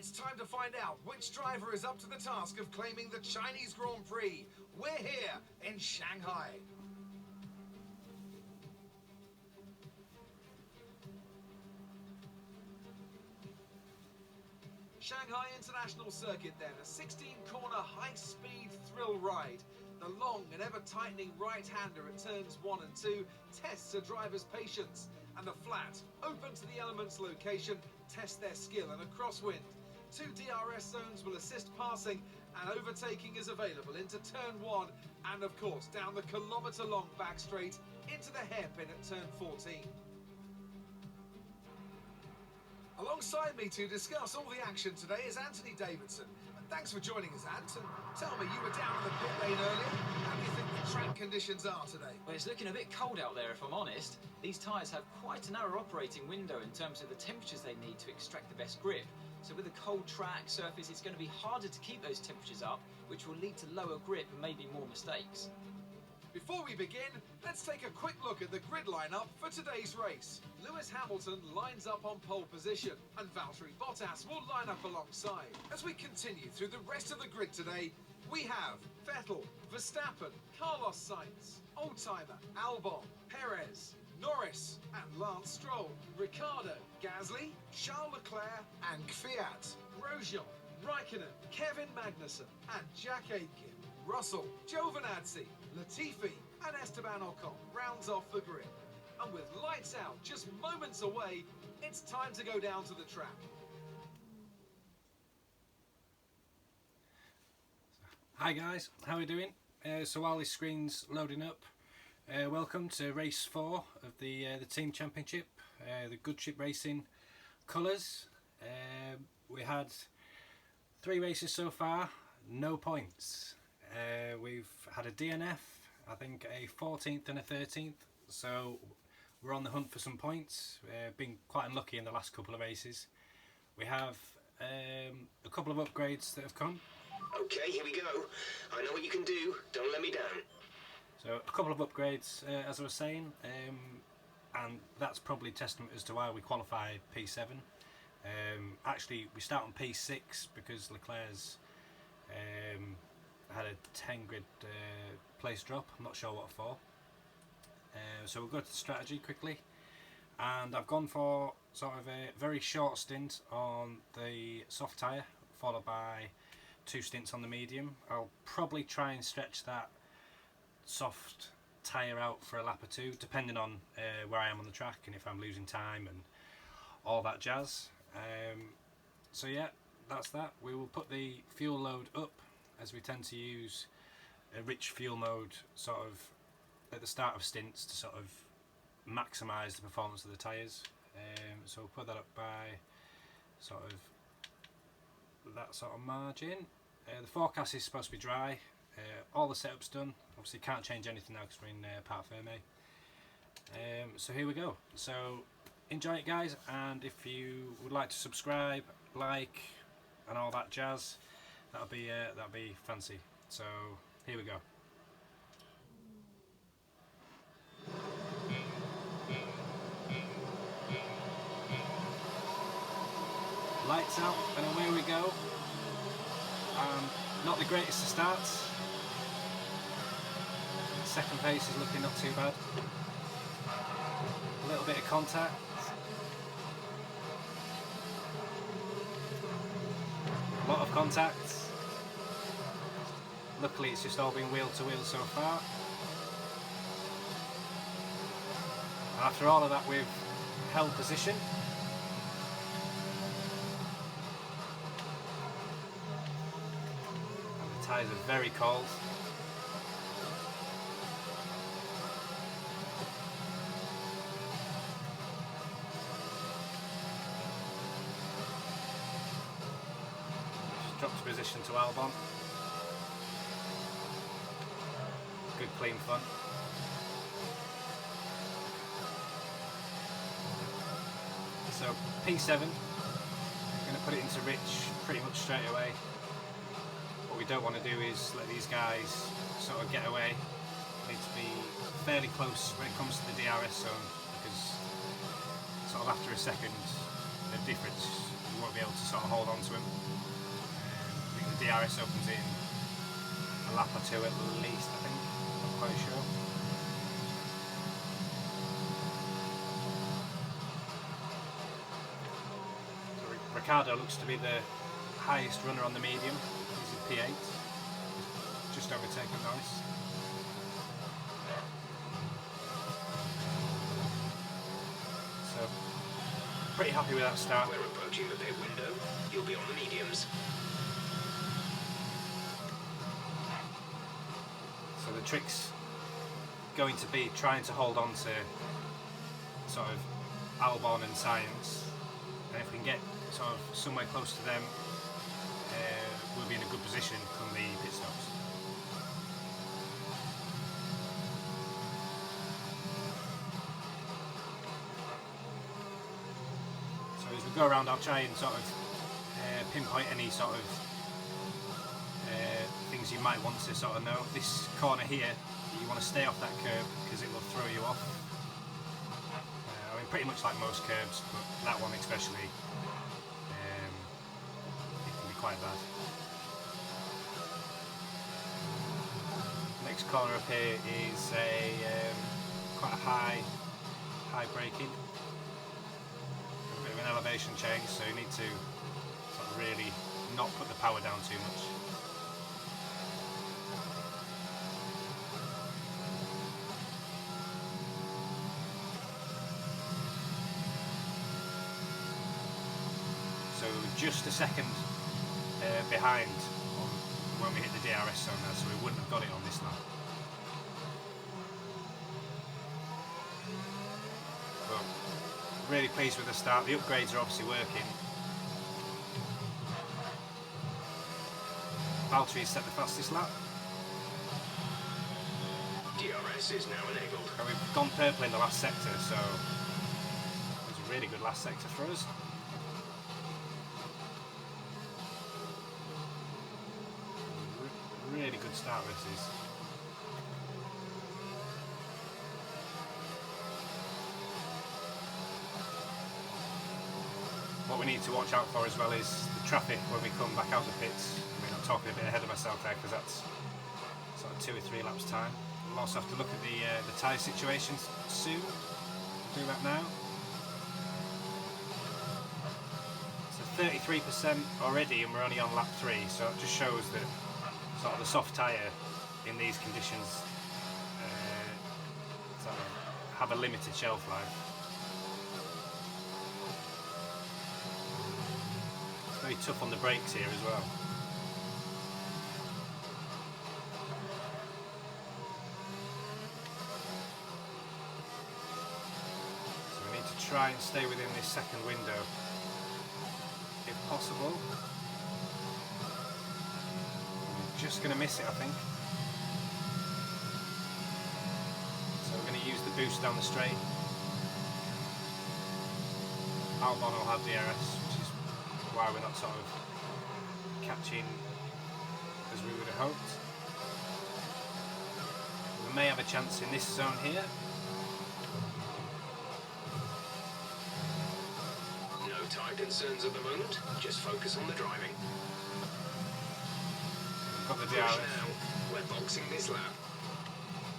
It's time to find out which driver is up to the task of claiming the Chinese Grand Prix. We're here in Shanghai. Shanghai International Circuit then, a 16-corner high-speed thrill ride. The long and ever-tightening right-hander at turns 1 and 2 tests a driver's patience, and the flat, open to the elements location, tests their skill in a crosswind. 2 DRS zones will assist passing, and overtaking is available into turn 1 and of course down the kilometre-long back straight into the hairpin at turn 14. Alongside me to discuss all the action today is Anthony Davidson. And thanks for joining us, Ant. And tell me, you were down in the pit lane earlier. How do you think the track conditions are today? Well, it's looking a bit cold out there, if I'm honest. These tyres have quite a narrow operating window in terms of the temperatures they need to extract the best grip. So with a cold track surface, it's going to be harder to keep those temperatures up, which will lead to lower grip and maybe more mistakes. Before we begin, let's take a quick look at the grid lineup for today's race. Lewis Hamilton lines up on pole position, and Valtteri Bottas will line up alongside. As we continue through the rest of the grid today, we have Vettel, Verstappen, Carlos Sainz, Oldtimer, Albon, Perez, Norris and Lance Stroll, Ricciardo, Gasly, Charles Leclerc and Kvyat, Grosjean, Raikkonen, Kevin Magnussen and Jack Aitken. Russell, Giovinazzi, Latifi and Esteban Ocon rounds off the grid. And with lights out just moments away, it's time to go down to the track. Hi guys, how are we doing? So while this screen's loading up, welcome to race 4 of the team championship, the Good Ship Racing colours. We had 3 races so far, no points. We've had a DNF, I think a 14th and a 13th, so we're on the hunt for some points. Been quite unlucky in the last couple of races. We have a couple of upgrades that have come. Okay, here we go. I know what you can do. Don't let me down. So a couple of upgrades, as I was saying, and that's probably testament as to why we qualify P7. Actually, we start on P6 because Leclerc's had a 10 grid place drop. I'm not sure what for. So we'll go to the strategy quickly, and I've gone for sort of a very short stint on the soft tyre, followed by 2 stints on the medium. I'll probably try and stretch that soft tyre out for a lap or 2, depending on where I am on the track and if I'm losing time and all that jazz. So yeah, that's that. We will put the fuel load up, as we tend to use a rich fuel mode sort of at the start of stints to sort of maximise the performance of the tyres. So we'll put that up by sort of that sort of margin. The forecast is supposed to be dry. All the setup's done. Obviously can't change anything now because we're in Parc Fermé. So here we go. So enjoy it guys, and if you would like to subscribe, like and all that jazz, that'll be fancy. So here we go. Lights out and away we go. Not the greatest of starts. Second pace is looking not too bad. A little bit of contact. A lot of contact. Luckily it's just all been wheel to wheel so far. After all of that we've held position. And the tyres are very cold. Dropped position to Albon. Good clean fun. So P7, I'm going to put it into Rich pretty much straight away. What we don't want to do is let these guys sort of get away. We need to be fairly close when it comes to the DRS zone, because sort of after a second the difference won't be able to sort of hold on to him. I think the DRS opens in a lap or two at least, I think. Not quite sure. So Ricardo looks to be the highest runner on the medium. He's in P8. Just overtaken Norris. So, pretty happy with that start. We're approaching the pit window. You'll be on the mediums. So the trick's going to be trying to hold on to sort of Albon and Science, and if we can get sort of somewhere close to them, we'll be in a good position come the pit stops. So as we go around, I'll try and sort of pinpoint any sort of things you might want to sort of know. This corner here, you want to stay off that curb because it will throw you off. I mean, pretty much like most curbs, but that one especially, it can be quite bad. Next corner up here is a quite a high braking, a bit of an elevation change, so you need to sort of really not put the power down too much. So just a second behind on when we hit the DRS zone there, so we wouldn't have got it on this lap. But really pleased with the start. The upgrades are obviously working. Valtteri set the fastest lap. DRS is now enabled. And we've gone purple in the last sector, so it was a really good last sector for us. Really good start this is. What we need to watch out for as well is the traffic when we come back out the pits. I mean, I'm talking a bit ahead of myself there because that's sort of 2 or 3 laps time. We'll also have to look at the tyre situation soon. We'll do that now. So 33% already and we're only on lap 3, so it just shows that sort of the soft tyre in these conditions sort of have a limited shelf life. It's very tough on the brakes here as well. So we need to try and stay within this second window if possible. Just going to miss it, I think. So we're going to use the boost down the straight. Albon will have DRS, which is why we're not sort of catching as we would have hoped. We may have a chance in this zone here. No tyre concerns at the moment. Just focus on the driving. Got the DRS. Now, we're boxing this lap.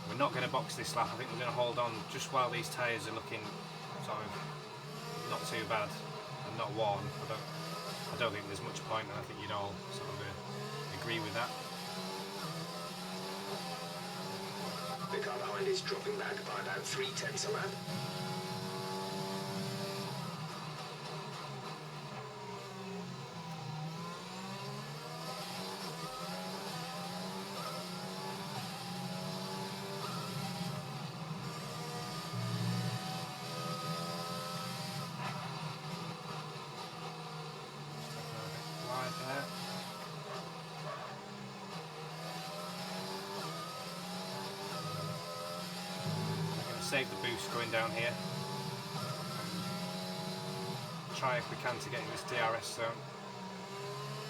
We're not going to box this lap. I think we're going to hold on just while these tyres are looking sort of not too bad and not worn. I don't think there's much point, and I think you'd all sort of agree with that. The car behind is dropping back by about 0.3 a lap. Save the boost going down here. Try if we can to get in this DRS zone.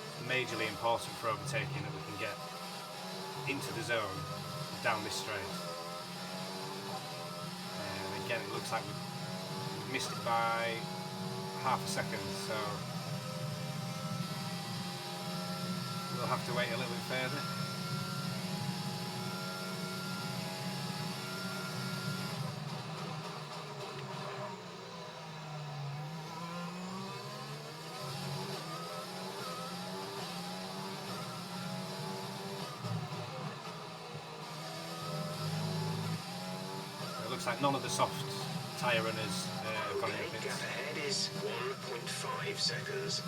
It's majorly important for overtaking that we can get into the zone down this straight. And again, it looks like we missed it by half a second, so we'll have to wait a little bit further. It looks like none of the soft tyre runners have gone in the pits. Gap ahead is 1.5 seconds.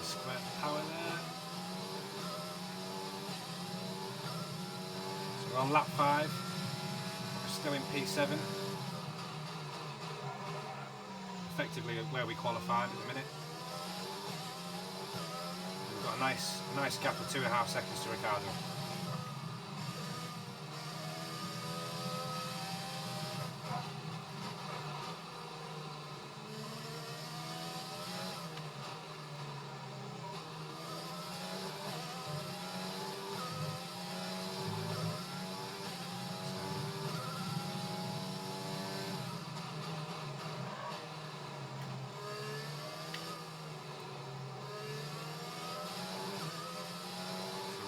Square power there. So we're on lap 5. We're still in P7. Effectively where we qualified at the minute. We've got a nice gap of 2.5 seconds to Ricardo.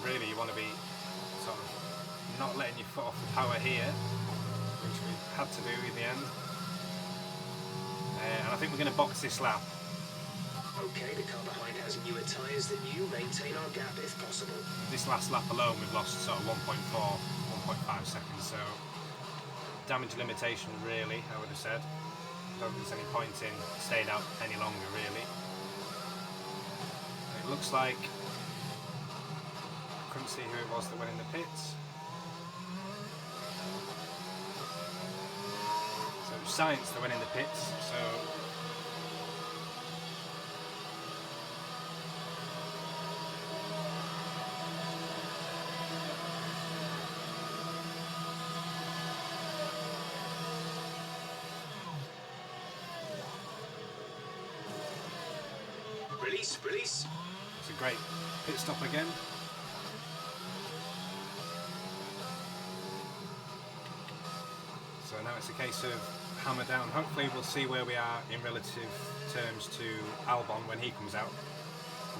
Really, you want to be sort of not letting your foot off the power here, which we had to do in the end. And I think we're going to box this lap. Okay, the car behind has newer tyres than you. Maintain our gap if possible. This last lap alone, we've lost sort of 1.4, 1.5 seconds. So damage limitation, really, I would have said. I don't think there's any point in staying out any longer, really. It looks like couldn't see who it was that went in the pits. So it was Science that went in the pits. So Release, release. it's a great pit stop again. So now it's a case of hammer down. Hopefully we'll see where we are in relative terms to Albon when he comes out.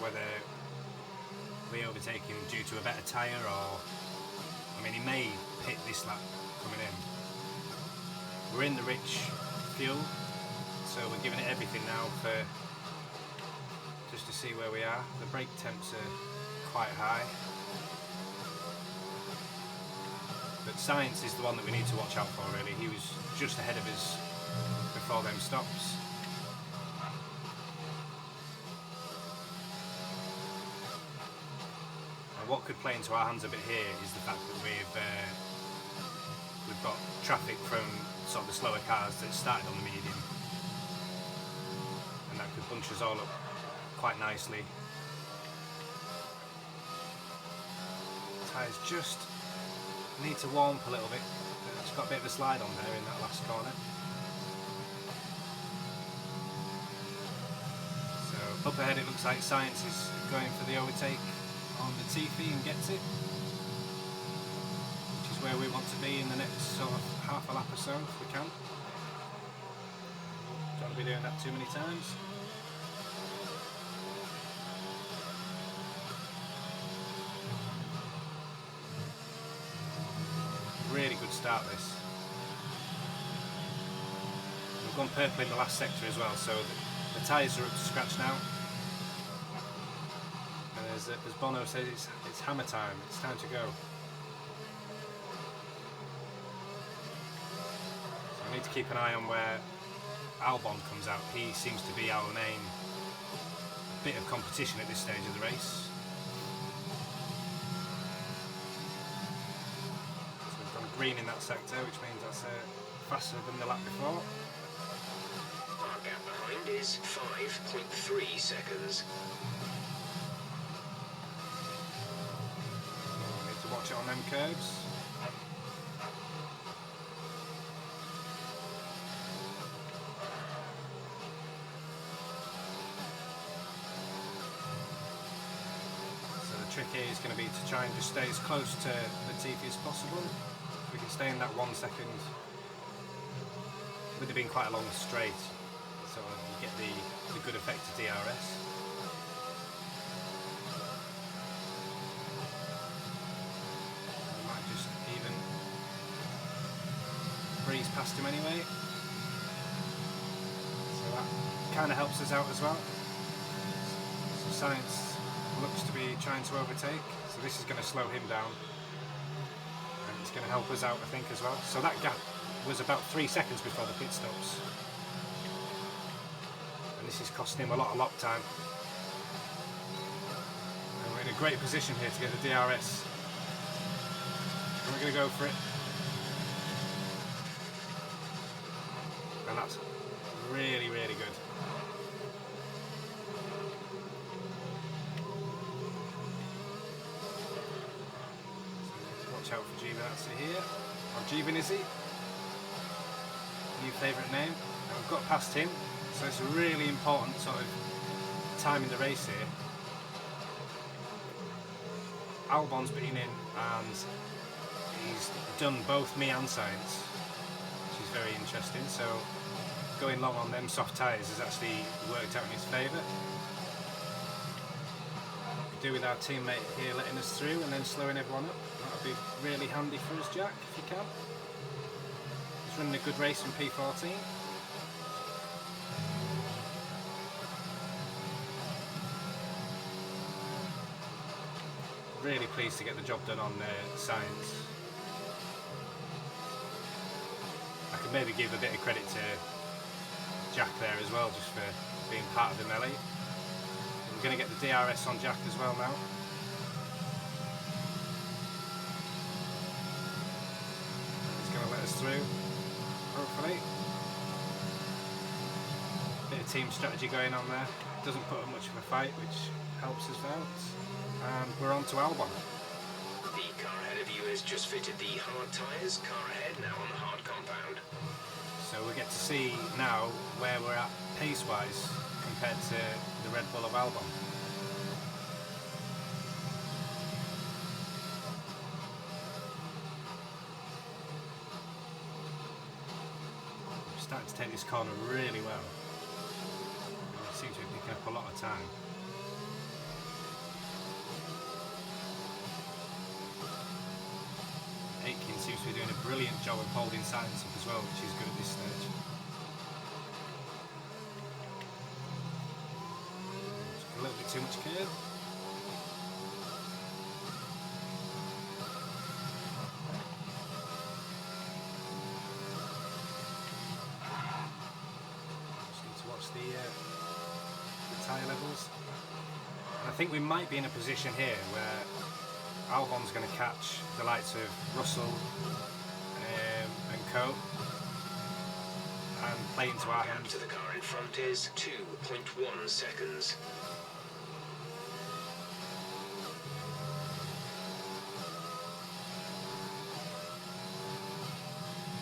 Whether we overtake him due to a better tyre or... I mean, he may pit this lap coming in. We're in the rich fuel, so we're giving it everything now for just to see where we are. The brake temps are quite high. But Science is the one that we need to watch out for, really. He was just ahead of us before them stops. And what could play into our hands a bit here is the fact that we've got traffic from sort of the slower cars that started on the medium, and that could bunch us all up quite nicely. Tyres just need to warm up a little bit. It's got a bit of a slide on there in that last corner. So up ahead it looks like Science is going for the overtake on the Tiffy and gets it, which is where we want to be in the next sort of half a lap or so if we can. Don't want to be doing that too many times. Really good start this. We've gone purple in the last sector as well, so the tyres are up to scratch now. And as Bono says, it's hammer time, it's time to go. So we need to keep an eye on where Albon comes out. He seems to be our main bit of competition at this stage of the race. Green in that sector, which means that's faster than the lap before. Our gap behind is 5.3 seconds. Need to watch it on them curves. So the trick here is going to be to try and just stay as close to Latifi as possible. If we can stay in that 1 second, with it being quite a long straight, so you get the good effect of DRS. We might just even breeze past him anyway. So that kind of helps us out as well. So Science looks to be trying to overtake, so this is going to slow him down. And it's going to help us out, I think, as well. So that gap was about 3 seconds before the pit stops. And this is costing him a lot of lap time. And we're in a great position here to get the DRS. And we're going to go for it. And that's really, really good. So watch out for Giovinazzi here. Or Giovinazzi. New favourite name. And we've got past him. So it's a really important sort of time in the race here. Albon's been in and he's done both me and Science, which is very interesting. So going long on them soft tyres has actually worked out in his favour. Could do with our teammate here letting us through and then slowing everyone up. That would be really handy for us, Jack, if you can. He's running a good race in P14. Really pleased to get the job done on Science. I could maybe give a bit of credit to Jack there as well, just for being part of the melee. We're going to get the DRS on Jack as well now. He's going to let us through, hopefully. Bit of team strategy going on there. Doesn't put up much of a fight, which helps us out. And we're on to Albon. The car ahead of you has just fitted the hard tyres. Car ahead now on the hard compound. So we get to see now where we're at pace-wise compared to the Red Bull of Albon. We're starting to take this corner really well. We seem to be picking up a lot of time. Aitken seems to be doing a brilliant job of holding Science up as well, which is good at this stage. Just a little bit too much curve. Just need to watch the tyre levels. And I think we might be in a position here where Albon's going to catch the likes of Russell and Co. and play into our Gap hands. to the car in front is 2.1 seconds.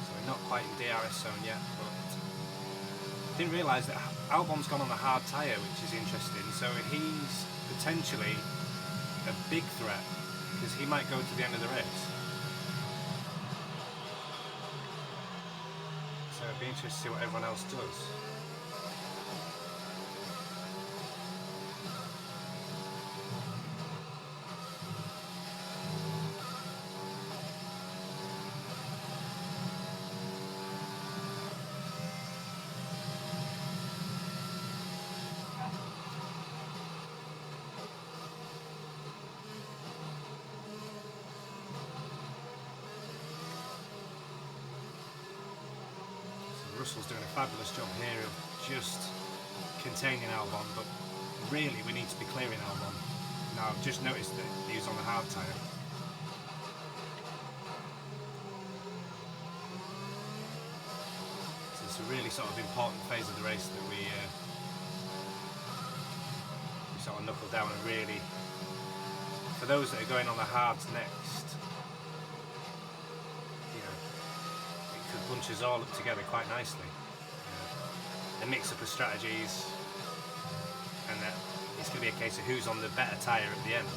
So we're not quite in DRS zone yet, but didn't realise that Albon's gone on the hard tyre, which is interesting. So he's potentially a big threat, because he might go to the end of the race. So it'd be interesting to see what everyone else does. Russell's doing a fabulous job here of just containing Albon, but really we need to be clearing Albon. Now I've just noticed that he was on the hard tyre. So it's a really sort of important phase of the race that we sort of knuckle down and really, for those that are going on the hards next, bunch us all up together quite nicely. The mix up of strategies, and that it's going to be a case of who's on the better tyre at the end.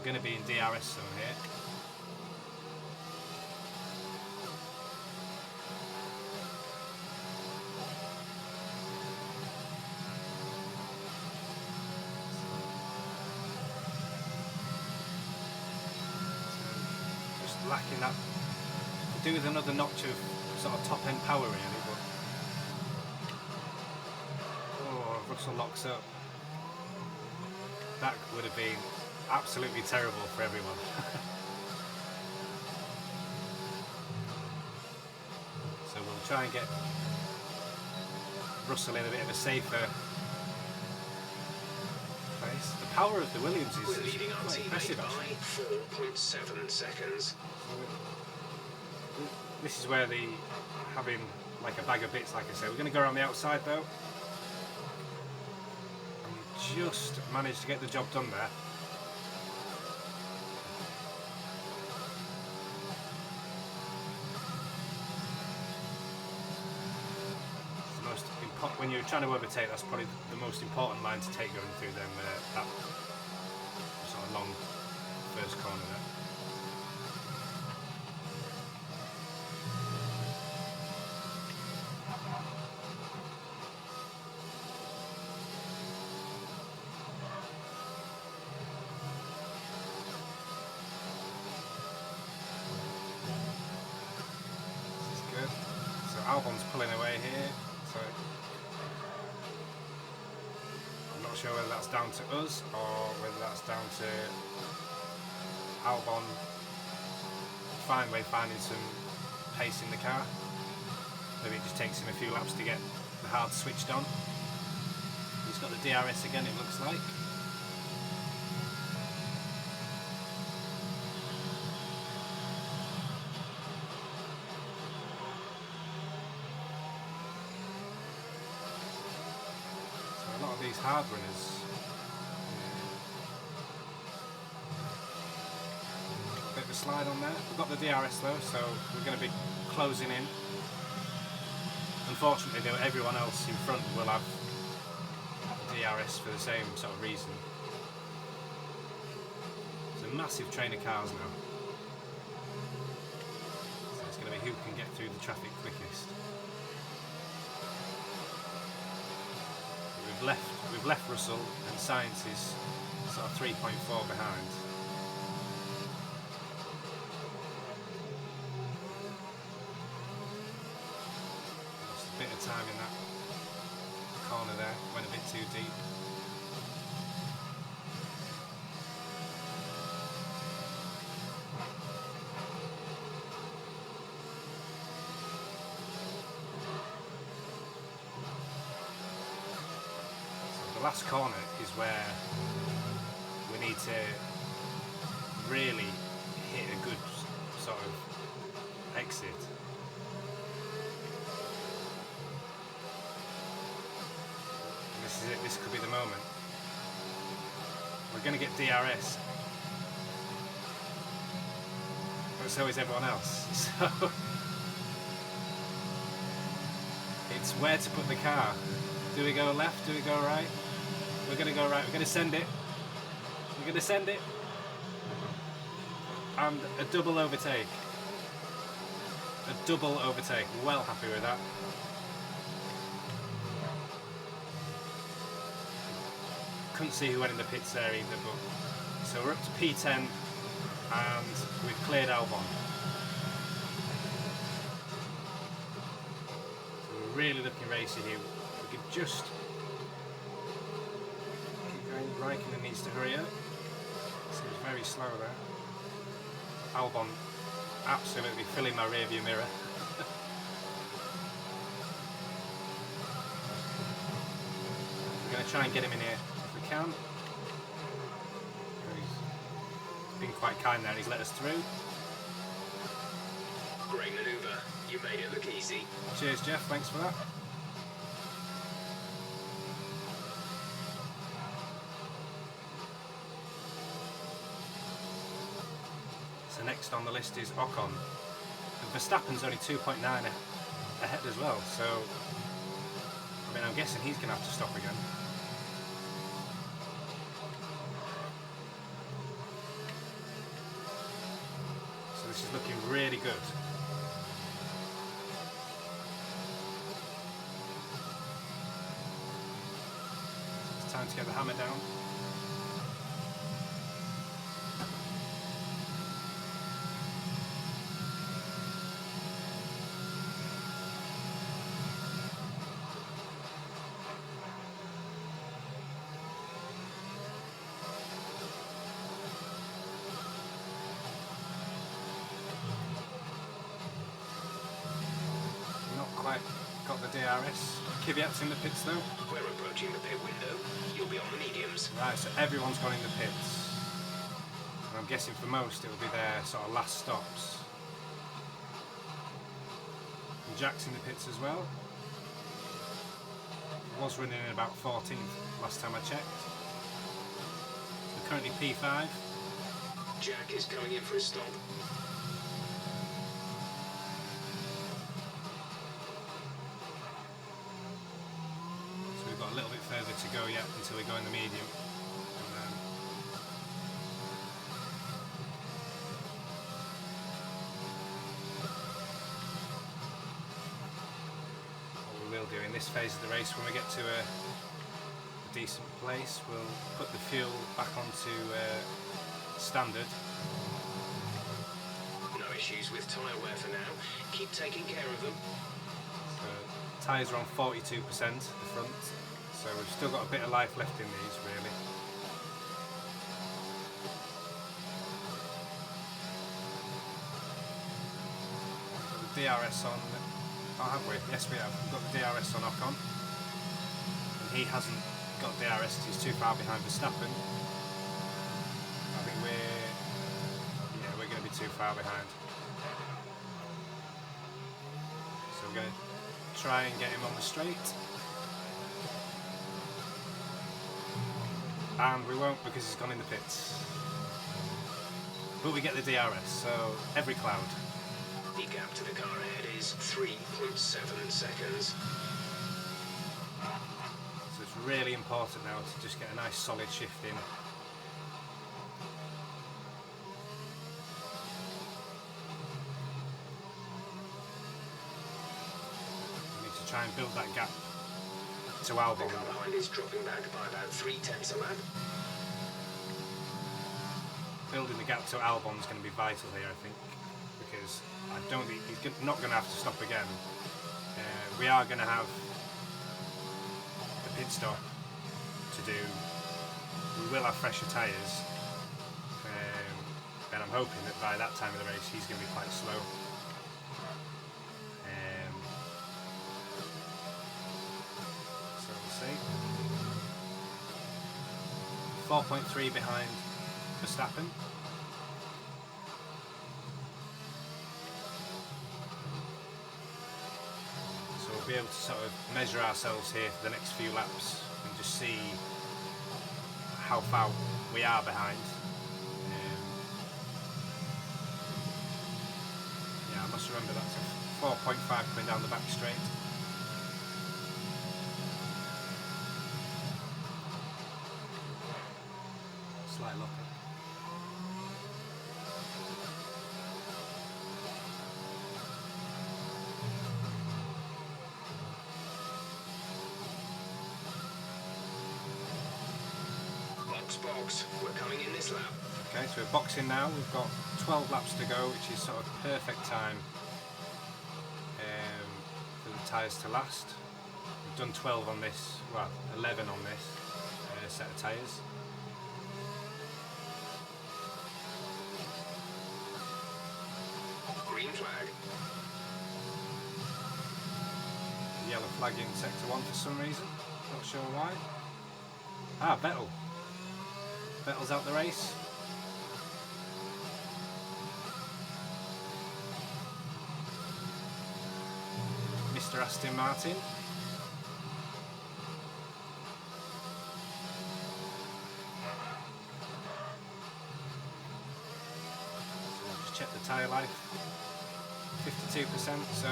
we're going to be in DRS zone here. So just lacking that. Could do with another notch of sort of top end power really, but oh, Russell locks up. That would have been absolutely terrible for everyone. So we'll try and get Russell in a bit of a safer place. The power of the Williams is We're leading our quite teammate impressive by actually. 4.7 seconds. This is where the having like a bag of bits, like I said. We're going to go around the outside though. And just managed to get the job done there. It's the most when you're trying to overtake, that's probably the most important line to take going through them that sort of long first corner there. Albon's pulling away here, so I'm not sure whether that's down to us or whether that's down to Albon finally finding some pace in the car. Maybe it just takes him a few laps to get the hard switched on. He's got the DRS again, it looks like. These hard runners. A bit of a slide on there. We've got the DRS though, so we're going to be closing in. Unfortunately though, everyone else in front will have DRS for the same sort of reason. It's a massive train of cars now. So it's going to be who can get through the traffic quickest. We've left Russell, and Sainz is sort of 3.4 behind. Lost a bit of time in that corner there, went a bit too deep. Last corner is where we need to really hit a good sort of exit. And this is it, this could be the moment. We're going to get DRS, but so is everyone else. So it's where to put the car. Do we go left? Do we go right? We're going to go right. We're going to send it. We're going to send it. And a double overtake. A double overtake. Well happy with that. Couldn't see who went in the pits there either. But so we're up to P10 and we've cleared Albon. So we're really looking racy here. We could just Raikkonen needs to hurry up. Seems very slow there. Albon absolutely filling my rear view mirror. We're going to try and get him in here if we can. He's been quite kind there, he's let us through. Great manoeuvre. You made it look easy. Cheers Jeff, thanks for that. So next on the list is Ocon. And Verstappen's only 2.9 ahead as well, so I mean I'm guessing he's going to have to stop again. this is looking really good. It's time to get the hammer down. Quite got the DRS. Kvyat's in the pits though. We're approaching the pit window. You'll be on the mediums. Right, so everyone's gone in the pits. And I'm guessing for most it'll be their sort of last stops. And Jack's in the pits as well. Was running in about 14th last time I checked. So currently P5. Jack is coming in for a stop. We've got a little bit further to go yet until we go in the medium. And then what we will do in this phase of the race, when we get to a decent place, we'll put the fuel back onto standard. No issues with tyre wear for now. Keep taking care of them. Tyres are on 42% at the front, so we've still got a bit of life left in these really. We've got the DRS on, oh have we? Yes we have, we've got the DRS on Ocon, and he hasn't got DRS, he's too far behind Verstappen. I think we're going to be too far behind. So we're going to try and get him on the straight, and we won't because he's gone in the pits, but we get the DRS, so every cloud. The gap to the car ahead is 3.7 seconds. So it's really important now to just get a nice solid shift in. Try and build that gap to Albon. The car behind is dropping back by about 0.3 a lap. Building the gap to Albon is going to be vital here, I think, because I don't think he's not going to have to stop again. We are going to have a pit stop to do. We will have fresher tyres, and I'm hoping that by that time of the race he's going to be quite slow. So we'll see. 4.3 behind Verstappen. So we'll be able to sort of measure ourselves here for the next few laps and just see how far we are behind. Yeah, I must remember that's a 4.5 coming down the back straight. Slight lock up. Box, we're coming in this lap. Okay, so we're boxing now. We've got 12 laps to go, which is sort of perfect time for the tyres to last. We've done 12 on this, well, 11 on this set of tyres. Green flag. Yellow flag in sector 1 for some reason, not sure why. Ah, Vettel. Vettel's out the race. Mr. Aston Martin. So we'll just check the tyre life. 52%, so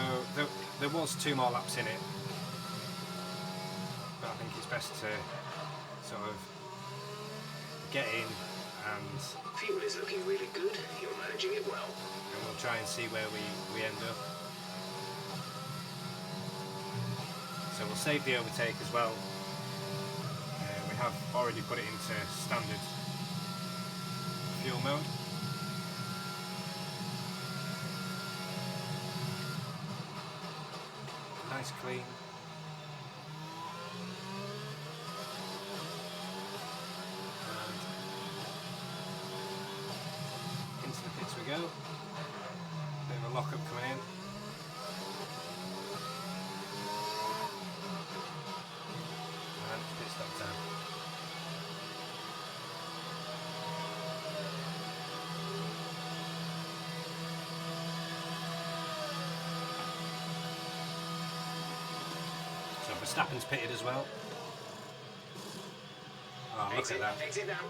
there was 2 more laps in it. But I think it's best to sort of get in and Fuel is looking really good. You're managing it well. we'll try and see where we end up. So we'll save the overtake as well. We have already put it into standard fuel mode. Nice clean. And into the pits we go. Bit of a lock-up coming in. And pit stop time. So Verstappen's pitted as well. Oh, look at that. Exit now.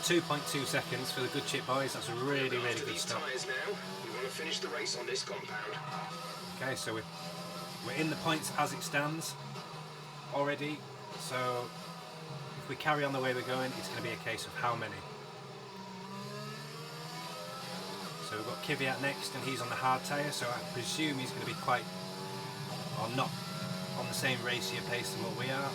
2.2 seconds for the good chip boys. That's a really good these stop. tyres now. We want to finish the race on this compound. Okay, so we're in the points as it stands already. So if we carry on the way we're going, it's going to be a case of how many. So we've got Kvyat next, and he's on the hard tyre. So I presume he's going to be quite, or not, on the same racier pace than what we are.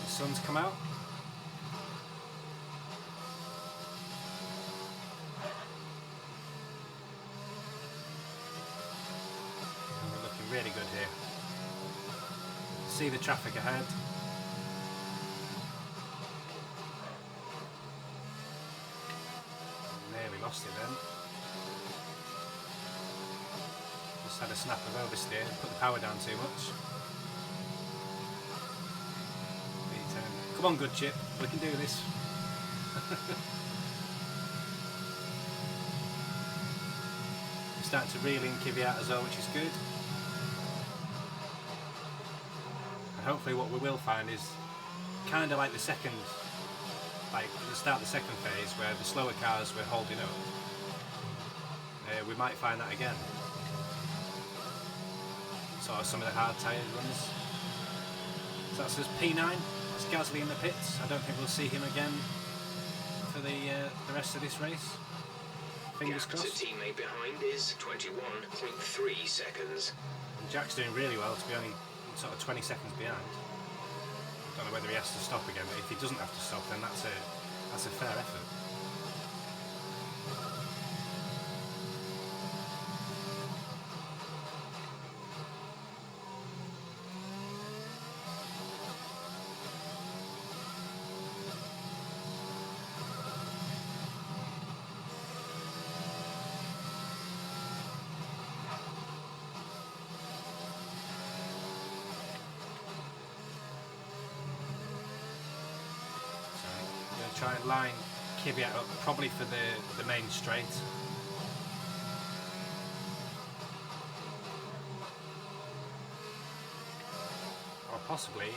The sun's come out. And we're looking really good here. See the traffic ahead. Nearly lost it then. Just had a snap of oversteer, put the power down too much. Come on, good chip, we can do this. We're starting to reel in Kvyat as well, which is good. And hopefully what we will find is kind of like the second, like at the start of the second phase where the slower cars were holding up. We might find that again. Sort of some of the hard tyre runs. So that says P9. It's Gasly in the pits. I don't think we'll see him again for the rest of this race. Fingers Gap to crossed. teammate behind is 21.3 seconds. And Jack's doing really well to be only sort of 20 seconds behind. Don't know whether he has to stop again, but if he doesn't have to stop, then that's a fair effort. Try and line Kvyat up probably for the main straight. Or possibly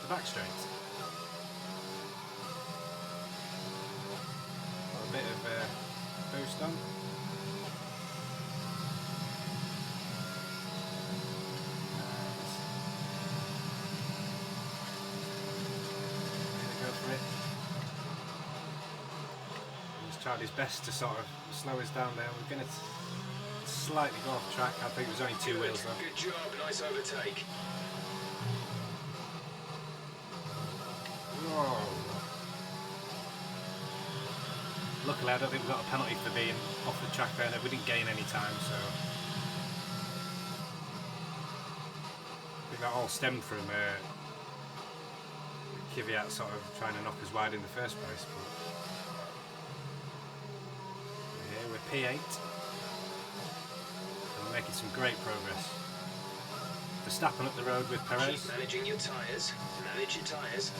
the back straight. Got a bit of boost on. Tried his best to sort of slow us down there. We're going to slightly go off track. I think it was only two wheels though. Good job, nice overtake. Whoa. Luckily I don't think we got a penalty for being off the track there. We didn't gain any time, so I think that all stemmed from Kvyat sort of trying to knock us wide in the first place. But P8. We're making some great progress. Verstappen up the road with Perez. Keep managing your tyres. Manage your tyres.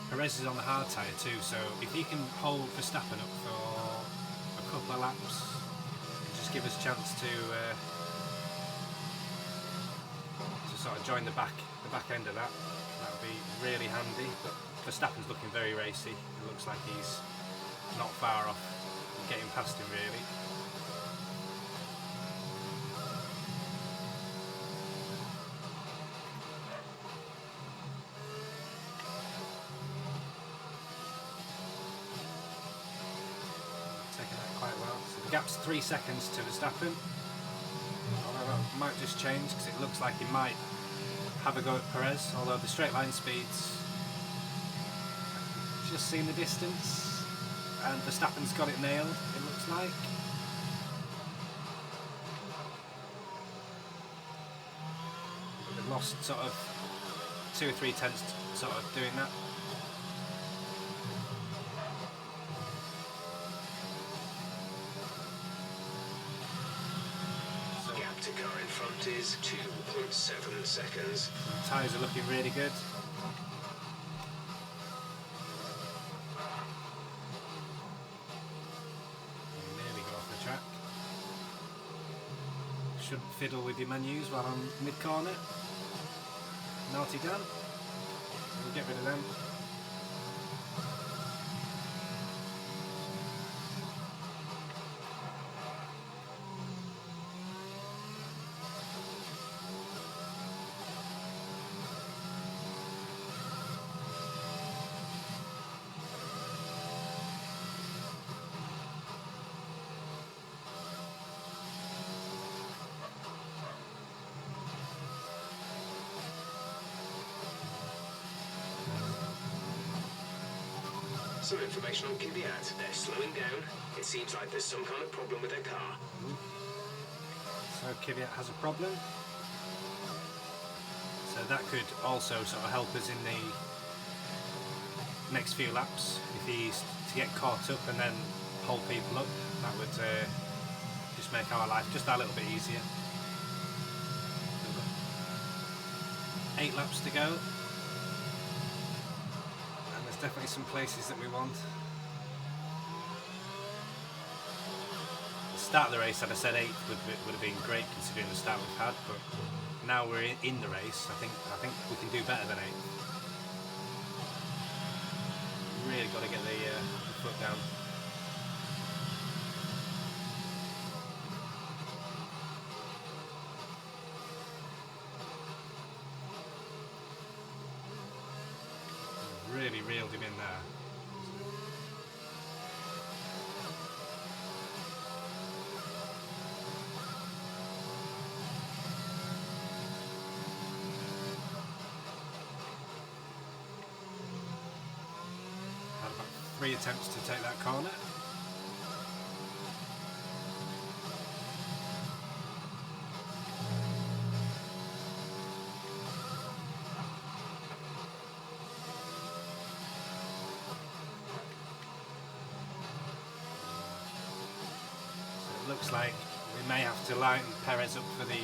Perez is on the hard tyre too, so if he can hold Verstappen up for a couple of laps, just give us a chance to sort of join the back end of that. That would be really handy. But Verstappen's looking very racy. It looks like he's not far off getting past him really. Taking that quite well. So the gap's 3 seconds to Verstappen. Although that might just change because it looks like he might have a go at Perez, although the straight line speeds, just seen the distance, and Verstappen's got it nailed, it looks like. But they've lost sort of 2 or 3 tenths sort of doing that. Gap to car in front is 2.7 seconds. Tyres are looking really good. Nearly got off the track. Shouldn't fiddle with your menus while I'm mid-corner. Naughty Dan. We'll get rid of them. Some information on Kvyat. They're slowing down. It seems like there's some kind of problem with their car. So Kvyat has a problem. So that could also sort of help us in the next few laps. If he's to get caught up and then hold people up, that would just make our life just a little bit easier. We've got 8 laps to go. Definitely some places that we want. The start of the race, I'd have said 8th would have been great considering the start we've had, but now we're in the race. I think we can do better than 8th. Really got to get the foot down. Really reeled him in there. Had about 3 attempts to take that corner. Looks like we may have to line Perez up for the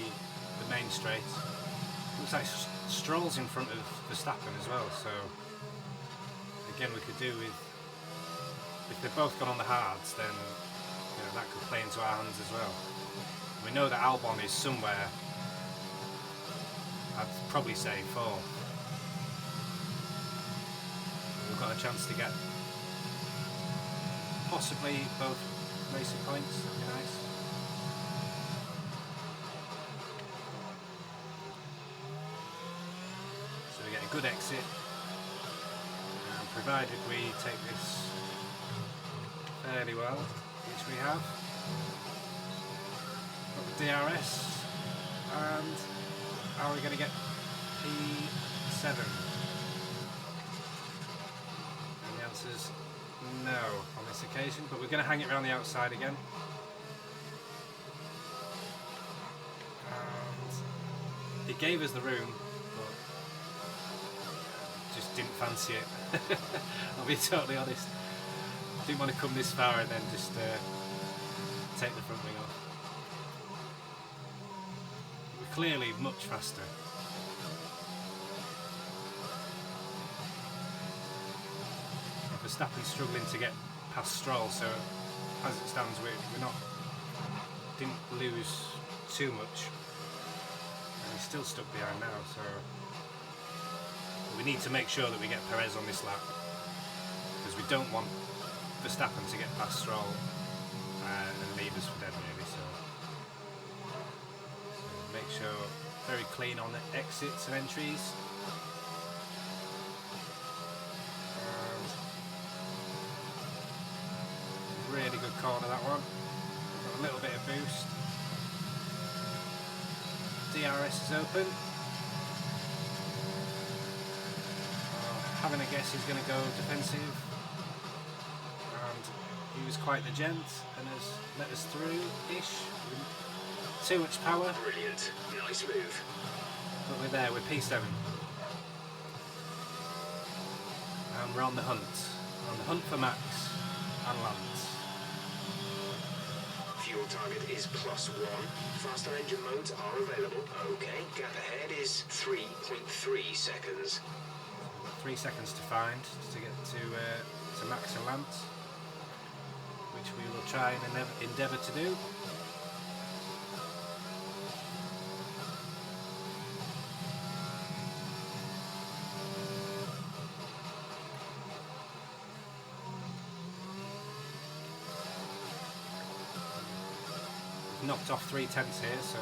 main straight. Looks like Stroll's in front of Verstappen as well, so again we could do with, if they've both gone on the hards, then that could play into our hands as well. We know that Albon is somewhere, I'd probably say 4th. We've got a chance to get possibly both racing points, that'd be nice. So we get a good exit, and provided we take this fairly well, which we have, got the DRS, and are we going to get P7? And the answer's no on this occasion, but we're going to hang it around the outside again. And he gave us the room, but just didn't fancy it. I'll be totally honest. Didn't want to come this far and then just take the front wing off. We're clearly much faster. Verstappen's struggling to get past Stroll, so as it stands, didn't lose too much, and he's still stuck behind now. So we need to make sure that we get Perez on this lap, because we don't want Verstappen to get past Stroll and leave us for dead, really. So make sure very clean on the exits and entries. And really good corner, that one. Got a little bit of boost. DRS is open. Having a guess he's going to go defensive, and he was quite the gent and has let us through-ish. Too much power. Brilliant. Nice move. But we're there, we're P7. And we're on the hunt. On the hunt for Max and Lance. Fuel target is +1. Faster engine modes are available. Okay, gap ahead is 3.3 seconds. 3 seconds to find to get to Max and Lance, which we will try and endeavour to do. We've knocked off 3 tenths here, so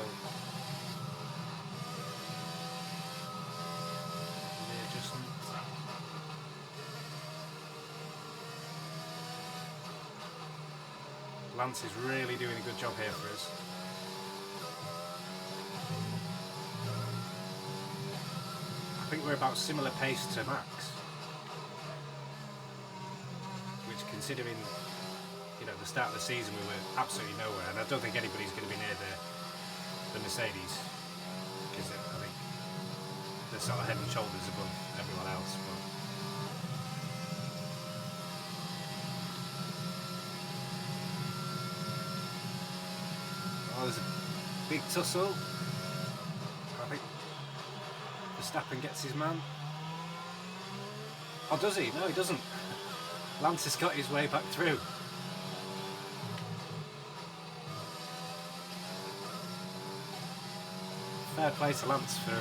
readjustment. Lance is really doing a good job here for us. I think we're about similar pace to Max, which, considering, you know, the start of the season we were absolutely nowhere, and I don't think anybody's going to be near the Mercedes, because I think they're sort of head and shoulders above everyone else. But there's a big tussle. I think Verstappen gets his man. Oh, does he? No, he doesn't. Lance has got his way back through. Fair play to Lance for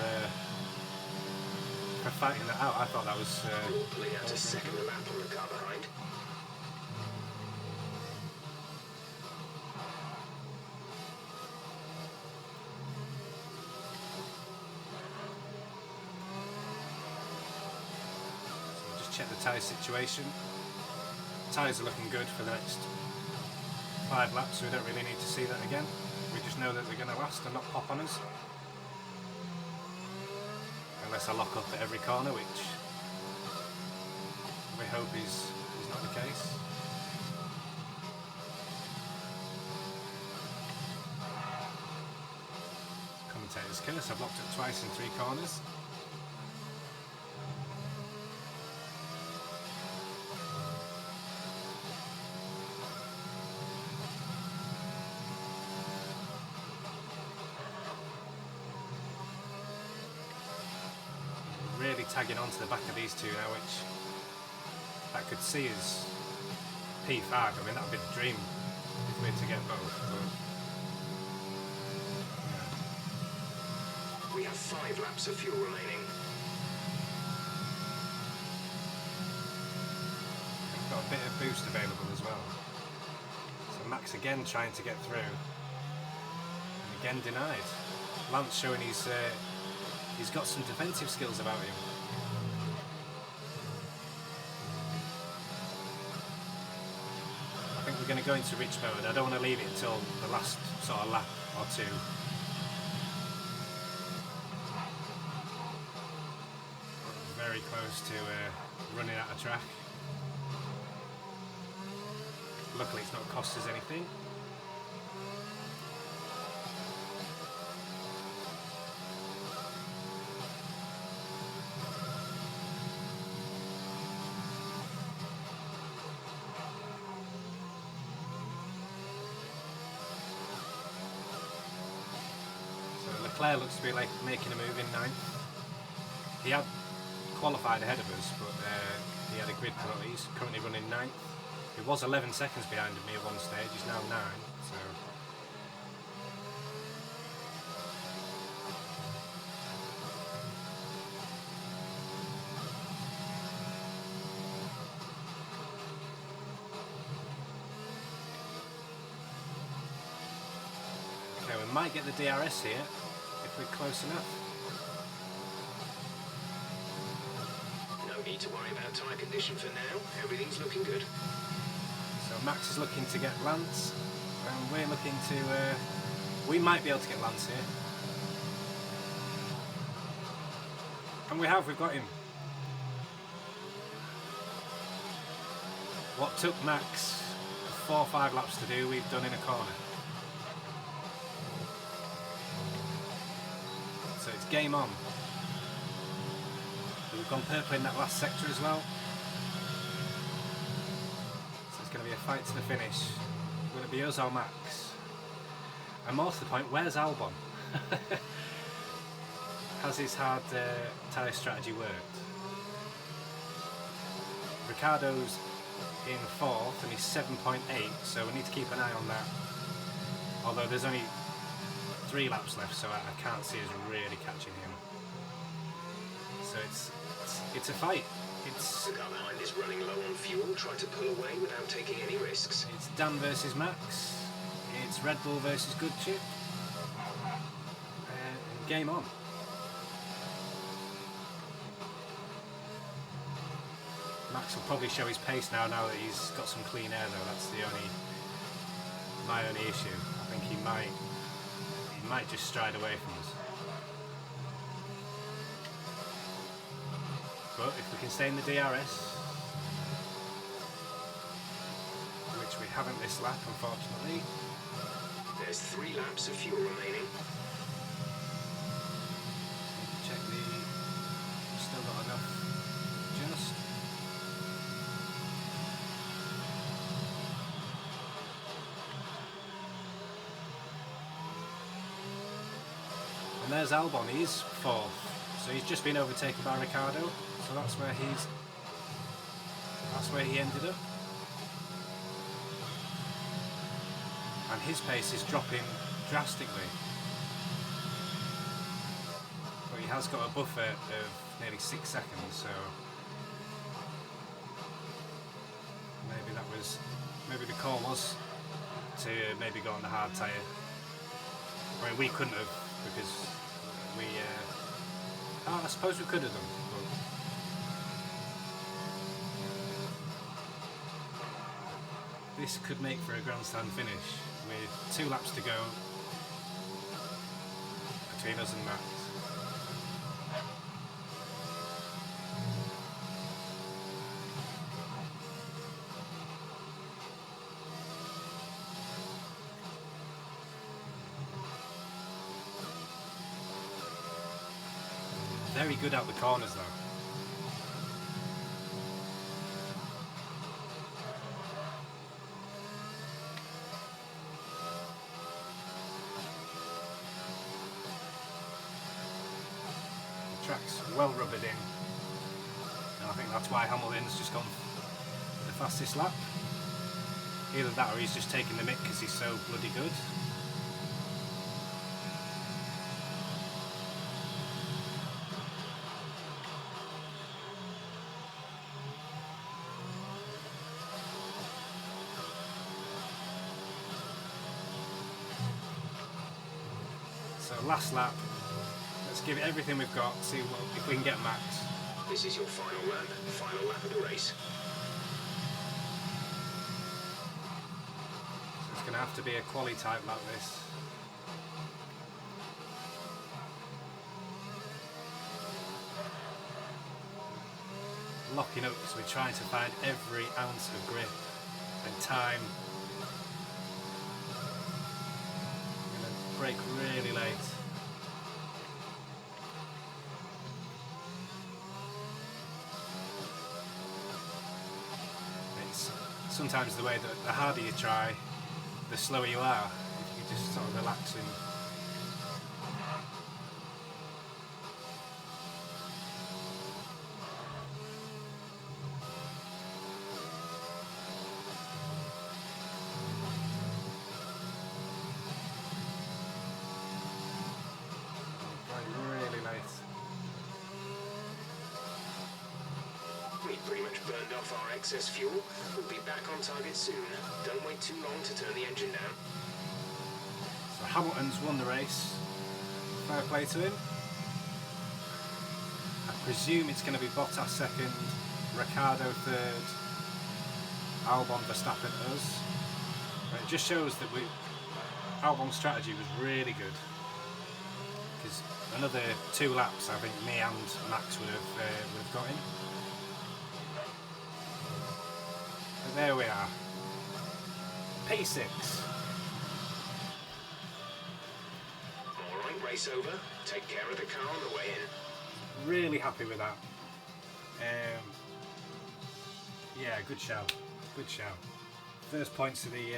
fighting that out. I thought that was... Pulling out a second lap on the car behind. Check the tyre situation. Tyres are looking good for the next 5 laps, so we don't really need to see that again. We just know that they're going to last and not pop on us. Unless I lock up at every corner, which we hope is not the case. Commentator's curse, I've locked up twice in 3 corners. Really tagging onto the back of these two now, which that could see as P5. I mean, that would be the dream if we were to get both. But, We have 5 laps of fuel remaining. we've got a bit of boost available as well. So Max again trying to get through, and again denied. Lance showing he's got some defensive skills about him. I think we're going to go into rich mode. I don't want to leave it until the last sort of lap or two. Very close to running out of track. Luckily it's not cost us anything. Leclerc looks to be like making a move in 9th. He had qualified ahead of us, but he had a grid penalty. He's currently running 9th. He was 11 seconds behind me at one stage. He's now 9. So Okay, we might get the DRS here if we're close enough. No need to worry about tyre condition for now. Everything's looking good. So Max is looking to get Lance, and we're looking to... we might be able to get Lance here. And we've got him. What took Max 4 or 5 laps to do, we've done in a corner. So it's game on. We've gone purple in that last sector as well. So it's going to be a fight to the finish. Will it be us or Max? And more to the point, where's Albon? Has his hard tyre strategy worked? Ricardo's in 4th and he's 7.8, so we need to keep an eye on that. Although there's only 3 laps left, so I can't see us really catching him. So it's a fight. The car behind is running low on fuel. Try to pull away without taking any risks. It's Dan versus Max. It's Red Bull versus Good Chip. And game on. Max will probably show his pace now that he's got some clean air though. That's my only issue. I think he might just stride away from us. But if we can stay in the DRS, which we haven't this lap unfortunately. There's 3 laps of fuel remaining. Check still got enough just. And there's Albon, he's 4th, so he's just been overtaken by Ricardo, so that's where he ended up. And his pace is dropping drastically, but he has got a buffer of nearly 6 seconds, so maybe the call was to maybe go on the hard tyre. I mean, we couldn't have, because I suppose we could have done, but this could make for a grandstand finish with 2 laps to go between us and Max. Very good out the corners though. The track's well rubbered in, and I think that's why Hamilton's just gone the fastest lap. Either that or he's just taking the mick because he's so bloody good. So last lap, let's give it everything we've got, see if we can get Max. This is your final lap of the race. So it's going to have to be a quali type lap this. Locking up, so we're trying to find every ounce of grip and time. Brake really late. It's sometimes the way that the harder you try, the slower you are. You just sort of relax and pretty much burned off our excess fuel. We'll be back on target soon. Don't wait too long to turn the engine down. so Hamilton's won the race. Fair play to him. I presume it's going to be Bottas second, Ricciardo third, Albon, Verstappen, us. And it just shows that Albon's strategy was really good. Because another 2 laps, I think me and Max would have got in. But there we are. P6. Alright, race over. Take care of the car on the way in. Really happy with that. Yeah, good show. Good show. First points of the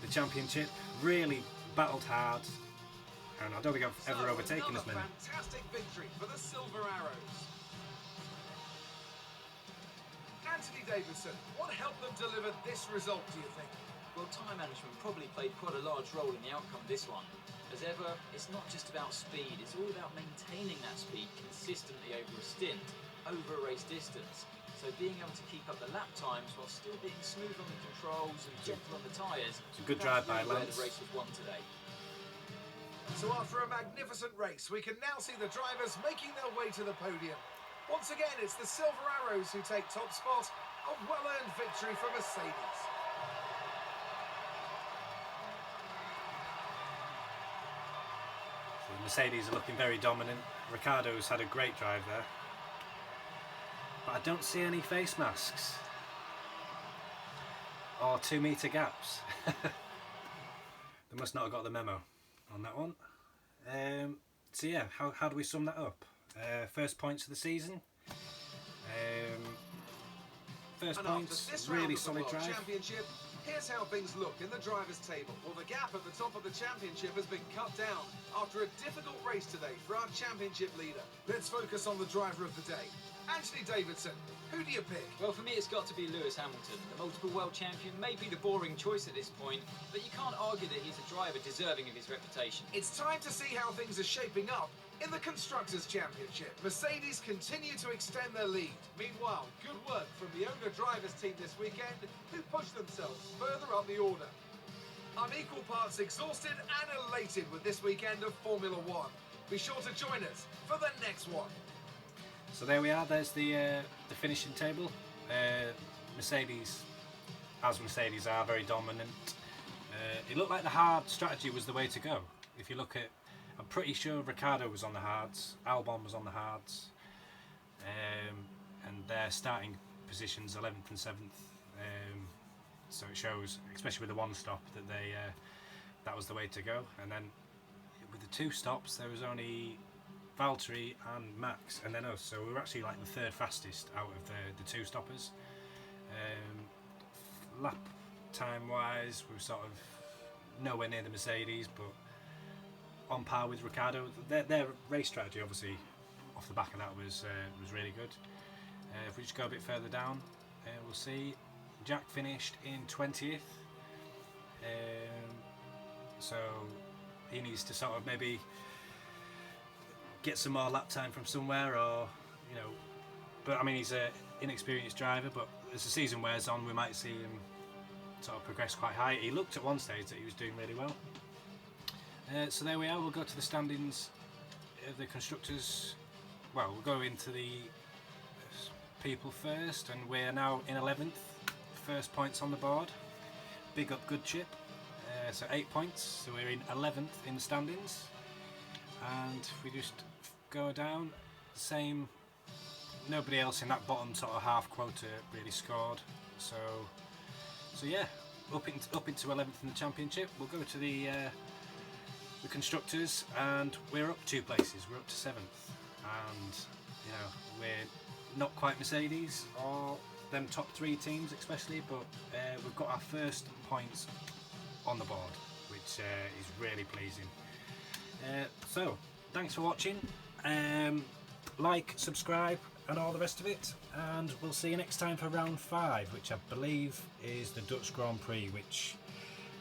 championship. Really battled hard, and I don't think I've ever overtaken as many. Fantastic victory for the Silver Arrows. Anthony Davidson, what helped them deliver this result, do you think? Well, time management probably played quite a large role in the outcome of this one. As ever, it's not just about speed, it's all about maintaining that speed consistently over a stint, over a race distance. So being able to keep up the lap times while still being smooth on the controls and gentle on the tyres. It's a good drive by where Lance. the race was won today. So after a magnificent race, we can now see the drivers making their way to the podium. Once again, it's the Silver Arrows who take top spot. A well-earned victory for Mercedes. So the Mercedes are looking very dominant. Ricciardo's had a great drive there. But I don't see any face masks. Or 2 metre gaps. They must not have got the memo on that one. So yeah, how do we sum that up? First points of the season. First points, really solid drive. Championship, here's how things look in the drivers' table. Well, the gap at the top of the championship has been cut down after a difficult race today for our championship leader. Let's focus on the driver of the day, Anthony Davidson. Who do you pick? Well, for me, it's got to be Lewis Hamilton. The multiple world champion may be the boring choice at this point, but you can't argue that he's a driver deserving of his reputation. It's time to see how things are shaping up in the Constructors' Championship. Mercedes continue to extend their lead. Meanwhile, good work from the owner drivers team this weekend, who pushed themselves further up the order. I'm equal parts exhausted and elated with this weekend of Formula One. Be sure to join us for the next one. So there we are, there's the finishing table. Mercedes, as Mercedes are, very dominant. It looked like the hard strategy was the way to go. If you look at, I'm pretty sure Ricciardo was on the hards, Albon was on the hards, and their starting positions 11th and 7th. So it shows, especially with the one stop, that that was the way to go. And then with the 2 stops, there was only Valtteri and Max, and then us. So we were actually like the 3rd fastest out of the 2 stoppers. Lap time wise, we were sort of nowhere near the Mercedes, but on par with Ricciardo. Their race strategy, obviously, off the back of that was really good. If we just go a bit further down, we'll see Jack finished in 20th. So he needs to sort of maybe get some more lap time from somewhere, or but I mean, he's an inexperienced driver, but as the season wears on, we might see him sort of progress quite high. He looked at one stage that he was doing really well. So there we are, we'll go to the standings of the constructors. Well, we'll go into the people first, and we're now in 11th, first points on the board. Big up Good Chip. So 8 points, so we're in 11th in the standings. And if we just go down, same, nobody else in that bottom sort of half quota really scored. So yeah, up into 11th in the championship. We'll go to the constructors, and we're up 2 places. We're up to 7th, and we're not quite Mercedes or them top 3 teams especially, but we've got our first points on the board, which is really pleasing. So thanks for watching. Like, subscribe, and all the rest of it, and we'll see you next time for round 5, which I believe is the Dutch Grand Prix, which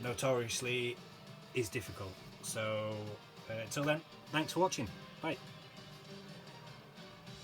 notoriously is difficult. So until then, thanks for watching. Bye.